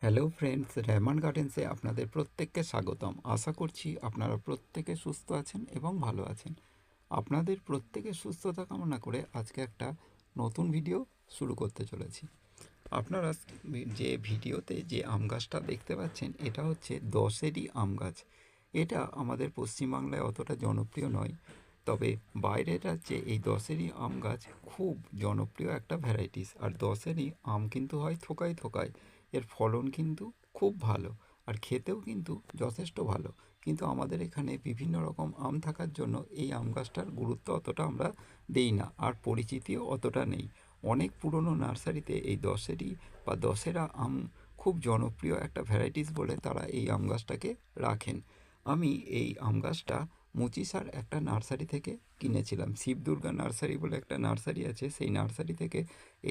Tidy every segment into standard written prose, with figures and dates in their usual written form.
Hello friends, Rehman গার্ডেন্সে আপনাদের প্রত্যেককে স্বাগতম। আশা করছি আপনারা প্রত্যেকে সুস্থ আছেন এবং ভালো আছেন। আপনাদের প্রত্যেকের সুস্থতা কামনা করে আজকে একটা নতুন ভিডিও শুরু করতে চলেছি। আপনারা যে ভিডিওতে যে আম গাছটা দেখতে পাচ্ছেন, এটা হচ্ছে দশেরই আম গাছ। এটা আমাদের পশ্চিমবাংলায় অতটা জনপ্রিয় নয়, তবে বাইরের রাজ্যে এই দশেরই আম গাছ খুব জনপ্রিয় একটা ভ্যারাইটিস। আর দশেরই আম কিন্তু হয় থোকায় থোকায়, এর ফলন কিন্তু খুব ভালো আর খেতেও কিন্তু যথেষ্ট ভালো। কিন্তু আমাদের এখানে বিভিন্ন রকম আম থাকার জন্য এই আম গাছটার গুরুত্ব অতটা আমরা দেই না, আর পরিচিতিও অতটা নেই। অনেক পুরনো নার্সারিতে এই দশেরই বা দশেরা আম খুব জনপ্রিয় একটা ভ্যারাইটিস বলে তারা এই আম গাছটাকে রাখেন। আমি এই আম গাছটা মুচিসার একটা নার্সারি থেকে কিনেছিলাম। শিবদুর্গা নার্সারি বলে একটা নার্সারি আছে, সেই নার্সারি থেকে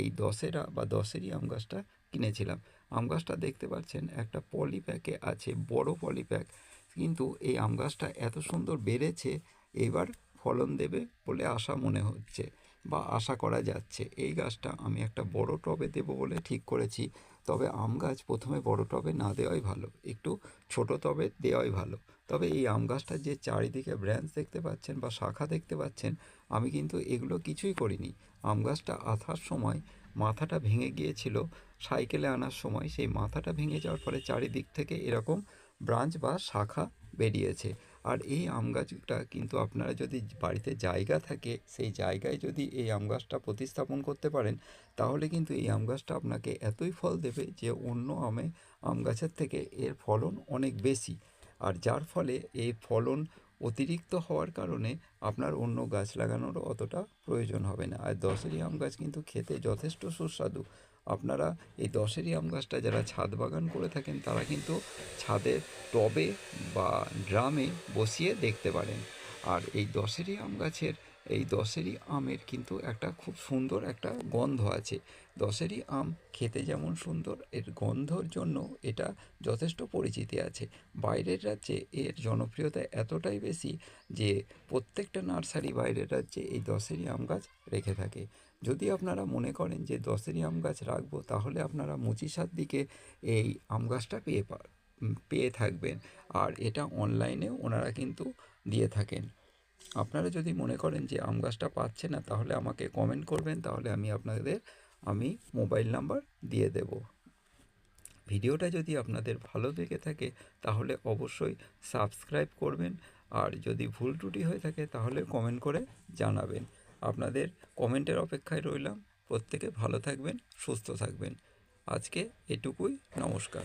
এই দশেরা বা দশেরই আম গাছটা কিনেছিলাম। আম গাছটা দেখতে পাচ্ছেন একটা পলি প্যাকে আছে, বড় পলি প্যাক। কিন্তু এই আম গাছটা এত সুন্দর বেড়েছে, এবার ফলন দেবে বলে আশা মনে হচ্ছে বা আশা করা যাচ্ছে। এই গাছটা আমি একটা বড় টবে দেবো বলে ঠিক করেছি। তবে আম গাছ প্রথমে বড় টবে না দেওয়াই ভালো, একটু ছোট টবে দেওয়াই ভালো। তবে এই আম গাছটার যে চারিদিকে ব্রাঞ্চ দেখতে পাচ্ছেন বা শাখা দেখতে পাচ্ছেন, আমি কিন্তু এগুলো কিছুই করিনি। আম গাছটা আসার সময় মাথাটা ভেঙে গিয়েছিল, সাইকেলে আনার সময় সেই মাথাটা ভেঙে যাওয়ার পরে চারিদিক থেকে এরকম ব্রাঞ্চ বা শাখা বেরিয়েছে। আর এই আম গাছটা কিন্তু আপনারা যদি বাড়িতে জায়গা থাকে, সেই জায়গায় যদি এই আম গাছটা প্রতিস্থাপন করতে পারেন, তাহলে কিন্তু এই আম গাছটা আপনাকে এতই ফল দেবে যে অন্য আম গাছের থেকে এর ফলন অনেক বেশি। আর যার ফলে এই ফলন অতিরিক্ত হওয়ার কারণে আপনার অন্য গাছ লাগানোর অতটা প্রয়োজন হবে না। আর দশেরই আম গাছ কিন্তু খেতে যথেষ্ট সুস্বাদু। আপনারা এই দশেরই আম গাছটা যারা ছাদ বাগান করে থাকেন, তারা কিন্তু ছাদের টবে বা ড্রামে বসিয়ে দেখতে পারেন। আর এই দশেরই আম গাছের এই দশেরই আমের কিন্তু একটা খুব সুন্দর একটা গন্ধ আছে। দশেরই আম খেতে যেমন সুন্দর, এর গন্ধর জন্য এটা যথেষ্ট পরিচিতি আছে। বাইরের রাজ্যে এর জনপ্রিয়তা এতটাই বেশি যে প্রত্যেকটা নার্সারি বাইরের রাজ্যে এই দশেরই আম গাছ রেখে থাকে। যদি আপনারা মনে করেন যে দশেরই আম গাছ রাখবো, তাহলে আপনারা মুচিসার দিকে এই আম গাছটা পেয়ে থাকবেন। আর এটা অনলাইনে ওনারা কিন্তু দিয়ে থাকেন। আপনারা যদি মনে করেন যে আম গাছটা পাচ্ছে না, তাহলে আমাকে কমেন্ট করবেন, তাহলে আমি মোবাইল নাম্বার দিয়ে দেব। ভিডিওটা যদি আপনাদের ভালো লেগে থাকে, তাহলে অবশ্যই সাবস্ক্রাইব করবেন। আর যদি ভুল ত্রুটি হয়ে থাকে, তাহলে কমেন্ট করে জানাবেন। আপনাদের কমেন্টের অপেক্ষায় রইলাম। প্রত্যেকে ভালো থাকবেন, সুস্থ থাকবেন। আজকে এটুকুই। নমস্কার।